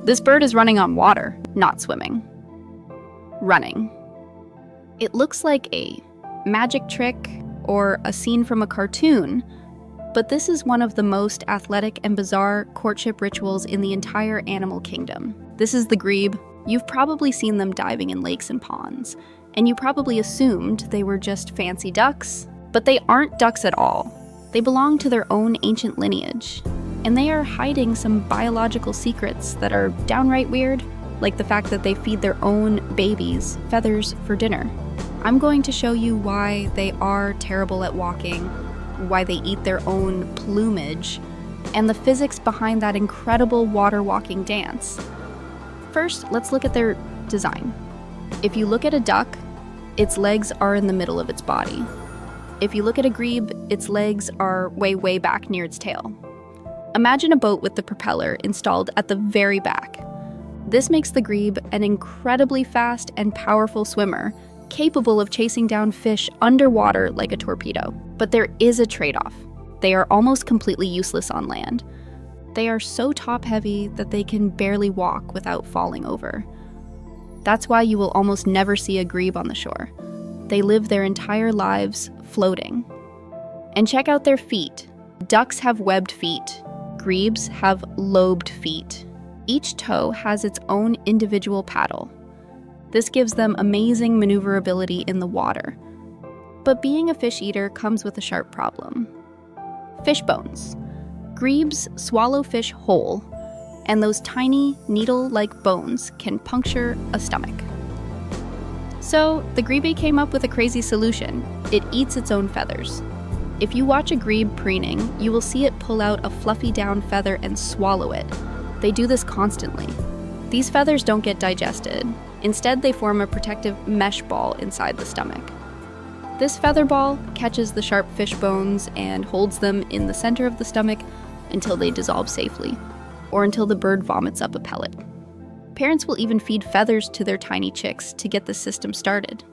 This bird is running on water, not swimming. Running. It looks like a magic trick or a scene from a cartoon, but this is one of the most athletic and bizarre courtship rituals in the entire animal kingdom. This is the grebe. You've probably seen them diving in lakes and ponds, and you probably assumed they were just fancy ducks, but they aren't ducks at all. They belong to their own ancient lineage, and they are hiding some biological secrets that are downright weird, like the fact that they feed their own babies feathers for dinner. I'm going to show you why they are terrible at walking, why they eat their own plumage, and the physics behind that incredible water walking dance. First, let's look at their design. If you look at a duck, its legs are in the middle of its body. If you look at a grebe, its legs are way back near its tail. Imagine a boat with the propeller installed at the very back. This makes the grebe an incredibly fast and powerful swimmer, capable of chasing down fish underwater like a torpedo. But there is a trade-off. They are almost completely useless on land. They are so top-heavy that they can barely walk without falling over. That's why you will almost never see a grebe on the shore. They live their entire lives floating. And check out their feet. Ducks have webbed feet. Grebes have lobed feet. Each toe has its own individual paddle. This gives them amazing maneuverability in the water. But being a fish eater comes with a sharp problem. Fish bones. Grebes swallow fish whole, and those tiny, needle-like bones can puncture a stomach. So, the grebe came up with a crazy solution. It eats its own feathers. If you watch a grebe preening, you will see it pull out a fluffy down feather and swallow it. They do this constantly. These feathers don't get digested. Instead, they form a protective mesh ball inside the stomach. This feather ball catches the sharp fish bones and holds them in the center of the stomach until they dissolve safely, or until the bird vomits up a pellet. Parents will even feed feathers to their tiny chicks to get the system started.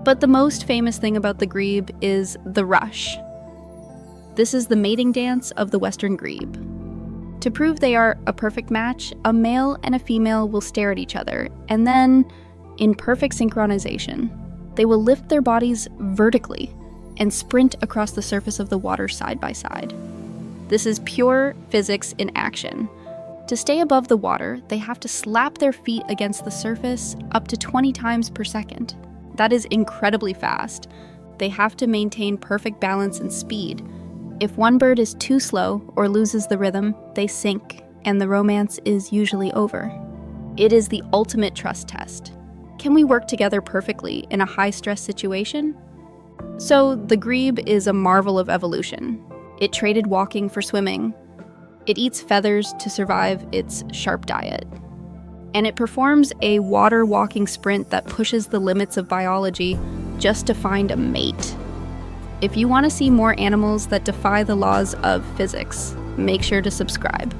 But the most famous thing about the grebe is the rush. This is the mating dance of the Western Grebe. To prove they are a perfect match, a male and a female will stare at each other, and then, in perfect synchronization, they will lift their bodies vertically and sprint across the surface of the water side by side. This is pure physics in action. To stay above the water, they have to slap their feet against the surface up to 20 times per second. That is incredibly fast. They have to maintain perfect balance and speed. If one bird is too slow or loses the rhythm, they sink, and the romance is usually over. It is the ultimate trust test. Can we work together perfectly in a high-stress situation? So, the grebe is a marvel of evolution. It traded walking for swimming. It eats feathers to survive its sharp diet. And it performs a water-walking sprint that pushes the limits of biology just to find a mate. If you want to see more animals that defy the laws of physics, make sure to subscribe.